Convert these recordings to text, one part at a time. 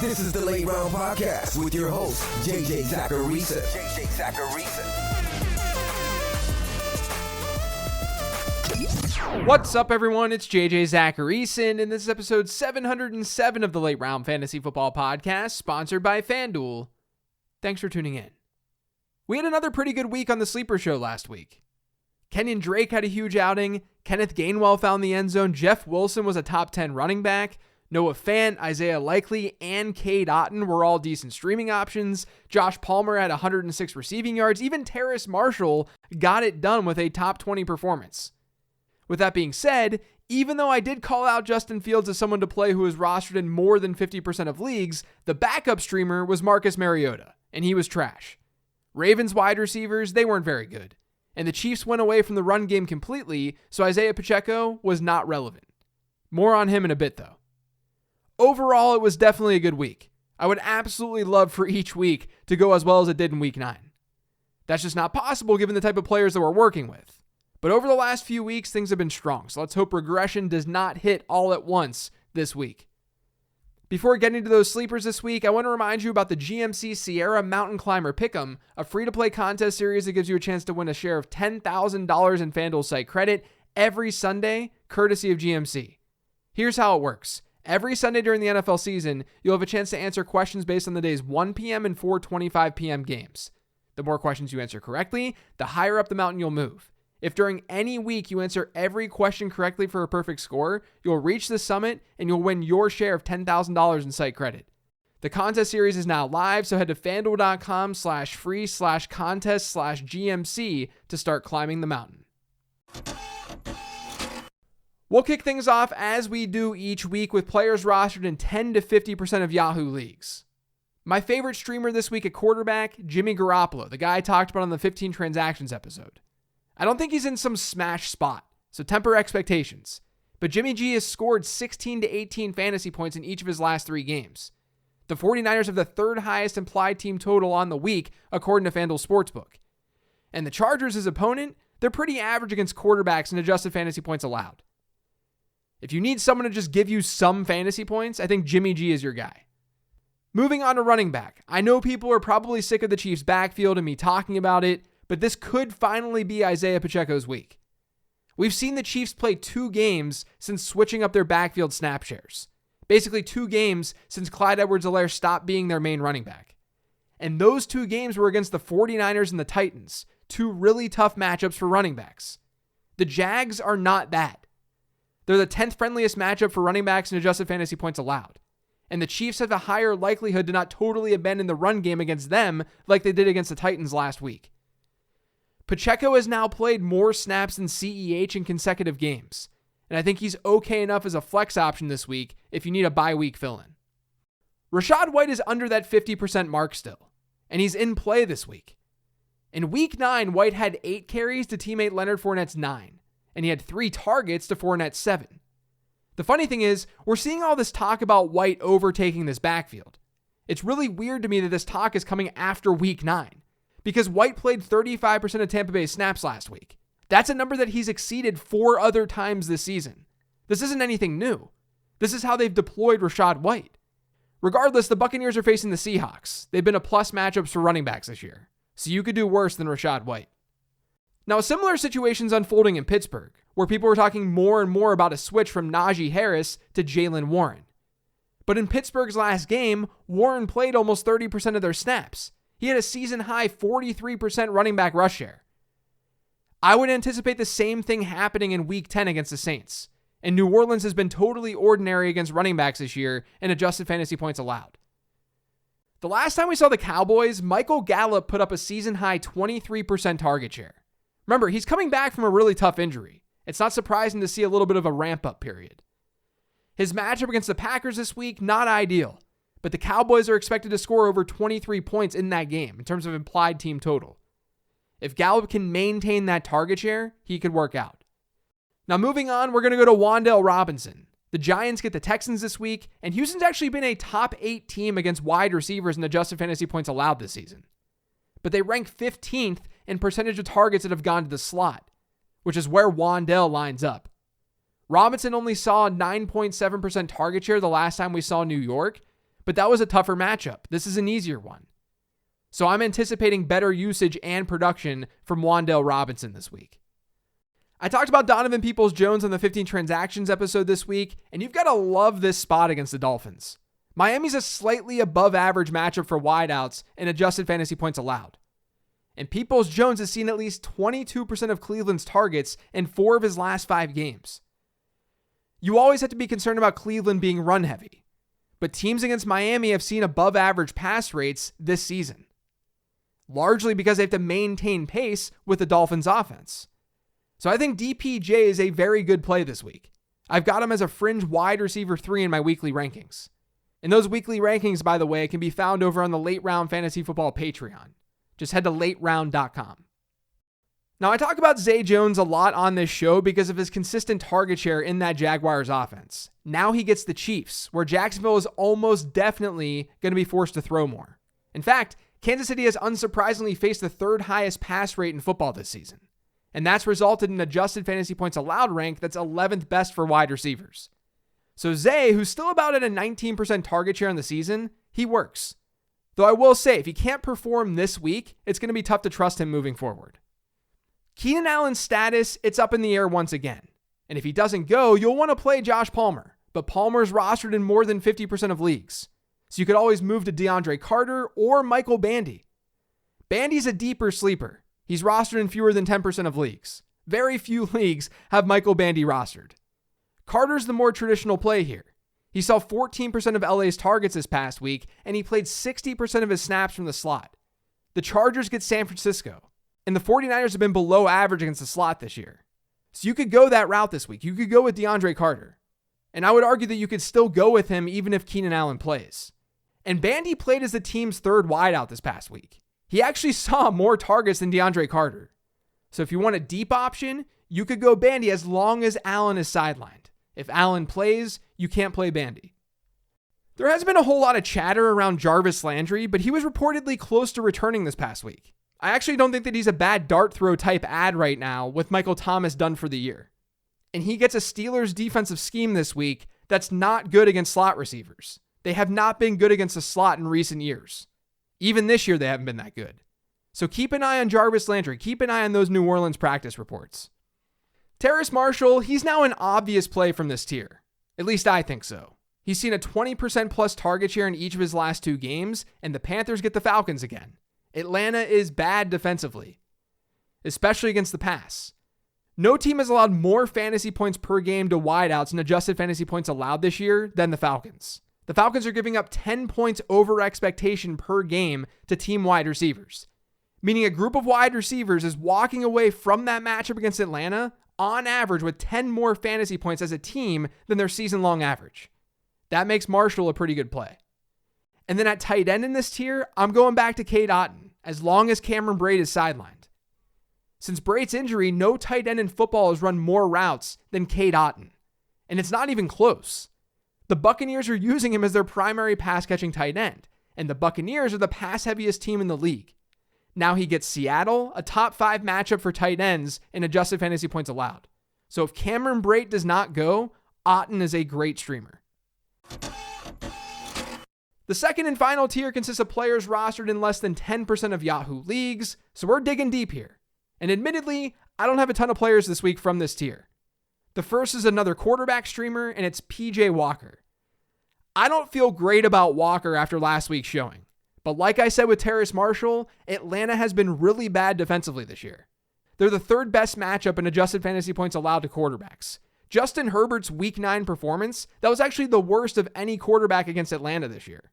This is the Late Round Podcast with your host, JJ Zacharisa. What's up, everyone? It's JJ Zacharisa, and this is episode 707 of the Late Round Fantasy Football Podcast, sponsored by FanDuel. Thanks for tuning in. We had another pretty good week on the Sleeper Show last week. Kenyon Drake had a huge outing, Kenneth Gainwell found the end zone, Jeff Wilson was a top 10 running back, Noah Fant, Isaiah Likely, and Cade Otton were all decent streaming options. Josh Palmer had 106 receiving yards. Even Terrace Marshall got it done with a top 20 performance. With that being said, even though I did call out Justin Fields as someone to play who is rostered in more than 50% of leagues, the backup streamer was Marcus Mariota, and he was trash. Ravens wide receivers, they weren't very good. And the Chiefs went away from the run game completely, so Isaiah Pacheco was not relevant. More on him in a bit, though. Overall, it was definitely a good week. I would absolutely love for each week to go as well as it did in week 9. That's just not possible given the type of players that we're working with. But over the last few weeks, things have been strong, so let's hope regression does not hit all at once this week. Before getting to those sleepers this week, I want to remind you about the GMC Sierra Mountain Climber Pick'em, a free-to-play contest series that gives you a chance to win a share of $10,000 in FanDuel site credit every Sunday, courtesy of GMC. Here's how it works. Every Sunday during the NFL season, you'll have a chance to answer questions based on the day's 1 p.m. and 4:25 p.m. games. The more questions you answer correctly, the higher up the mountain you'll move. If during any week you answer every question correctly for a perfect score, you'll reach the summit and you'll win your share of $10,000 in site credit. The contest series is now live, so head to fanduel.com/free/contest/GMC to start climbing the mountain. We'll kick things off as we do each week with players rostered in 10 to 50% of Yahoo leagues. My favorite streamer this week at quarterback, Jimmy Garoppolo, the guy I talked about on the 15 transactions episode. I don't think he's in some smash spot, so temper expectations. But Jimmy G has scored 16 to 18 fantasy points in each of his last 3 games. The 49ers have the third highest implied team total on the week, according to FanDuel Sportsbook. And the Chargers, his opponent, they're pretty average against quarterbacks in adjusted fantasy points allowed. If you need someone to just give you some fantasy points, I think Jimmy G is your guy. Moving on to running back. I know people are probably sick of the Chiefs' backfield and me talking about it, but this could finally be Isaiah Pacheco's week. We've seen the Chiefs play 2 games since switching up their backfield snap shares. Basically 2 games since Clyde Edwards-Helaire stopped being their main running back. And those 2 games were against the 49ers and the Titans, 2 really tough matchups for running backs. The Jags are not that. They're the 10th friendliest matchup for running backs in adjusted fantasy points allowed. And the Chiefs have a higher likelihood to not totally abandon the run game against them like they did against the Titans last week. Pacheco has now played more snaps than CEH in consecutive games, and I think he's okay enough as a flex option this week if you need a bye week fill-in. Rachaad White is under that 50% mark still, and he's in play this week. In week 9, White had 8 carries to teammate Leonard Fournette's 9. And he had 3 targets to Fournette's 7. The funny thing is, we're seeing all this talk about White overtaking this backfield. It's really weird to me that this talk is coming after week 9, because White played 35% of Tampa Bay's snaps last week. That's a number that he's exceeded 4 other times this season. This isn't anything new. This is how they've deployed Rachaad White. Regardless, the Buccaneers are facing the Seahawks. They've been a plus matchups for running backs this year, so you could do worse than Rachaad White. Now, a similar situation's unfolding in Pittsburgh, where people are talking more and more about a switch from Najee Harris to Jaylen Warren. But in Pittsburgh's last game, Warren played almost 30% of their snaps. He had a season-high 43% running back rush share. I would anticipate the same thing happening in Week 10 against the Saints, and New Orleans has been totally ordinary against running backs this year in adjusted fantasy points allowed. The last time we saw the Cowboys, Michael Gallup put up a season-high 23% target share. Remember, he's coming back from a really tough injury. It's not surprising to see a little bit of a ramp-up period. His matchup against the Packers this week, not ideal, but the Cowboys are expected to score over 23 points in that game in terms of implied team total. If Gallup can maintain that target share, he could work out. Now moving on, we're going to go to Wan'Dale Robinson. The Giants get the Texans this week, and Houston's actually been a top 8 team against wide receivers in adjusted fantasy points allowed this season. But they rank 15th in percentage of targets that have gone to the slot, which is where Wan'Dale lines up. Robinson only saw a 9.7% target share the last time we saw New York, but that was a tougher matchup. This is an easier one. So I'm anticipating better usage and production from Wan'Dale Robinson this week. I talked about Donovan Peoples-Jones on the 15 Transactions episode this week, and you've got to love this spot against the Dolphins. Miami's a slightly above average matchup for wideouts in adjusted fantasy points allowed. And Peoples-Jones has seen at least 22% of Cleveland's targets in 4 of his last 5 games. You always have to be concerned about Cleveland being run heavy, but teams against Miami have seen above average pass rates this season, largely because they have to maintain pace with the Dolphins offense. So I think DPJ is a very good play this week. I've got him as a fringe wide receiver 3 in my weekly rankings. And those weekly rankings, by the way, can be found over on the Late Round Fantasy Football Patreon. Just head to lateround.com. Now, I talk about Zay Jones a lot on this show because of his consistent target share in that Jaguars offense. Now he gets the Chiefs, where Jacksonville is almost definitely going to be forced to throw more. In fact, Kansas City has unsurprisingly faced the 3rd highest pass rate in football this season. And that's resulted in an adjusted fantasy points allowed rank that's 11th best for wide receivers. So Zay, who's still about at a 19% target share in the season, he works. Though I will say, if he can't perform this week, it's going to be tough to trust him moving forward. Keenan Allen's status, it's up in the air once again. And if he doesn't go, you'll want to play Josh Palmer. But Palmer's rostered in more than 50% of leagues. So you could always move to DeAndre Carter or Michael Bandy. Bandy's a deeper sleeper. He's rostered in fewer than 10% of leagues. Very few leagues have Michael Bandy rostered. Carter's the more traditional play here. He saw 14% of LA's targets this past week, and he played 60% of his snaps from the slot. The Chargers get San Francisco, and the 49ers have been below average against the slot this year. So you could go that route this week. You could go with DeAndre Carter. And I would argue that you could still go with him even if Keenan Allen plays. And Bandy played as the team's 3rd wideout this past week. He actually saw more targets than DeAndre Carter. So if you want a deep option, you could go Bandy as long as Allen is sidelined. If Allen plays, you can't play Bandy. There hasn't been a whole lot of chatter around Jarvis Landry, but he was reportedly close to returning this past week. I actually don't think that he's a bad dart throw type ad right now with Michael Thomas done for the year. And he gets a Steelers defensive scheme this week that's not good against slot receivers. They have not been good against the slot in recent years. Even this year, they haven't been that good. So keep an eye on Jarvis Landry. Keep an eye on those New Orleans practice reports. Terrace Marshall, he's now an obvious play from this tier. At least I think so. He's seen a 20% plus target share in each of his last 2 games, and the Panthers get the Falcons again. Atlanta is bad defensively, especially against the pass. No team has allowed more fantasy points per game to wideouts and adjusted fantasy points allowed this year than the Falcons. The Falcons are giving up 10 points over expectation per game to team wide receivers, meaning a group of wide receivers is walking away from that matchup against Atlanta on average with 10 more fantasy points as a team than their season-long average. That makes Marshall a pretty good play. And then at tight end in this tier, I'm going back to Cade Otton, as long as Cameron Brate is sidelined. Since Brate's injury, no tight end in football has run more routes than Cade Otton. And it's not even close. The Buccaneers are using him as their primary pass-catching tight end, and the Buccaneers are the pass-heaviest team in the league. Now he gets Seattle, a top 5 matchup for tight ends in adjusted fantasy points allowed. So if Cameron Brate does not go, Otton is a great streamer. The second and final tier consists of players rostered in less than 10% of Yahoo leagues, so we're digging deep here. And admittedly, I don't have a ton of players this week from this tier. The first is another quarterback streamer, and it's PJ Walker. I don't feel great about Walker after last week's showing. But like I said with Terrace Marshall, Atlanta has been really bad defensively this year. They're the 3rd best matchup in adjusted fantasy points allowed to quarterbacks. Justin Herbert's Week 9 performance, that was actually the worst of any quarterback against Atlanta this year.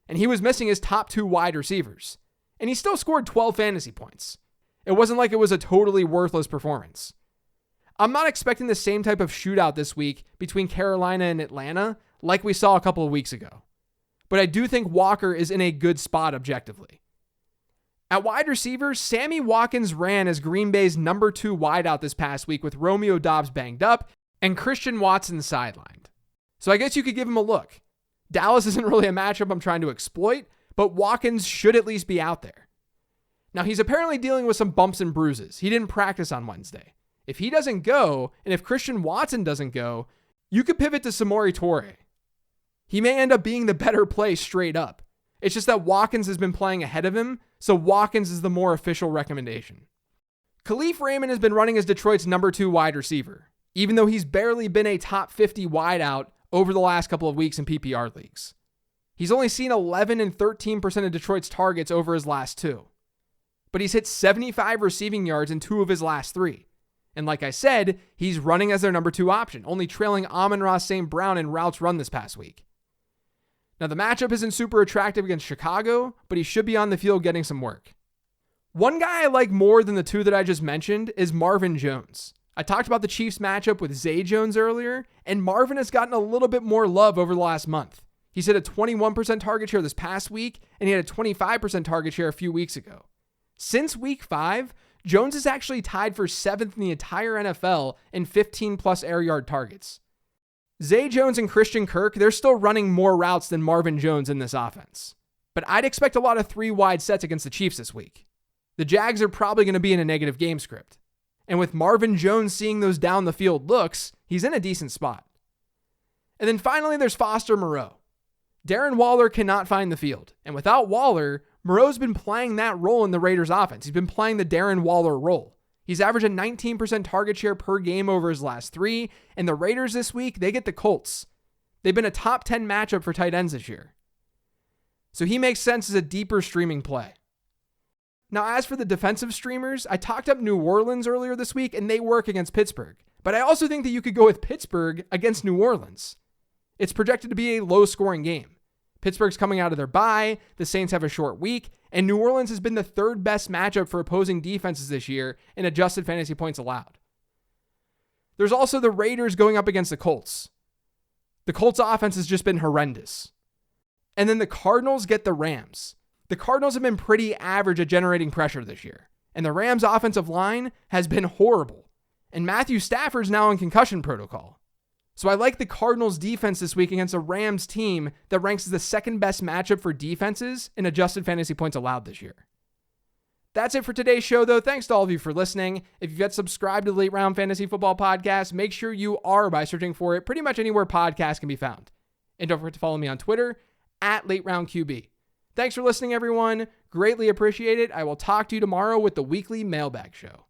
And he was missing his top 2 wide receivers. And he still scored 12 fantasy points. It wasn't like it was a totally worthless performance. I'm not expecting the same type of shootout this week between Carolina and Atlanta like we saw a couple of weeks ago. But I do think Walker is in a good spot objectively. At wide receiver, Sammy Watkins ran as Green Bay's number 2 wideout this past week with Romeo Doubs banged up and Christian Watson sidelined. So I guess you could give him a look. Dallas isn't really a matchup I'm trying to exploit, but Watkins should at least be out there. Now he's apparently dealing with some bumps and bruises. He didn't practice on Wednesday. If he doesn't go, and if Christian Watson doesn't go, you could pivot to Samori Toure. He may end up being the better play straight up. It's just that Watkins has been playing ahead of him, so Watkins is the more official recommendation. Khalif Raymond has been running as Detroit's number 2 wide receiver, even though he's barely been a top 50 wideout over the last couple of weeks in PPR leagues. He's only seen 11 and 13% of Detroit's targets over his last 2. But he's hit 75 receiving yards in 2 of his last 3. And like I said, he's running as their number 2 option, only trailing Amon-Ra St. Brown in routes run this past week. Now the matchup isn't super attractive against Chicago, but he should be on the field getting some work. One guy I like more than the 2 that I just mentioned is Marvin Jones. I talked about the Chiefs matchup with Zay Jones earlier, and Marvin has gotten a little bit more love over the last month. He's hit a 21% target share this past week, and he had a 25% target share a few weeks ago. Since week 5, Jones is actually tied for 7th in the entire NFL in 15-plus air yard targets. Zay Jones and Christian Kirk, they're still running more routes than Marvin Jones in this offense. But I'd expect a lot of 3 wide sets against the Chiefs this week. The Jags are probably going to be in a negative game script. And with Marvin Jones seeing those down the field looks, he's in a decent spot. And then finally, there's Foster Moreau. Darren Waller cannot find the field. And without Waller, Moreau's been playing that role in the Raiders offense. He's been playing the Darren Waller role. He's averaged a 19% target share per game over his last 3. And the Raiders this week, they get the Colts. They've been a top 10 matchup for tight ends this year. So he makes sense as a deeper streaming play. Now, as for the defensive streamers, I talked up New Orleans earlier this week, and they work against Pittsburgh. But I also think that you could go with Pittsburgh against New Orleans. It's projected to be a low-scoring game. Pittsburgh's coming out of their bye, the Saints have a short week, and New Orleans has been the 3rd best matchup for opposing defenses this year in adjusted fantasy points allowed. There's also the Raiders going up against the Colts. The Colts' offense has just been horrendous. And then the Cardinals get the Rams. The Cardinals have been pretty average at generating pressure this year, and the Rams' offensive line has been horrible. And Matthew Stafford's now in concussion protocol. So I like the Cardinals' defense this week against a Rams team that ranks as the 2nd best matchup for defenses in adjusted fantasy points allowed this year. That's it for today's show, though. Thanks to all of you for listening. If you've yet subscribed to the Late Round Fantasy Football Podcast, make sure you are by searching for it pretty much anywhere podcasts can be found. And don't forget to follow me on Twitter @LateRoundQB. Thanks for listening, everyone. Greatly appreciate it. I will talk to you tomorrow with the weekly mailbag show.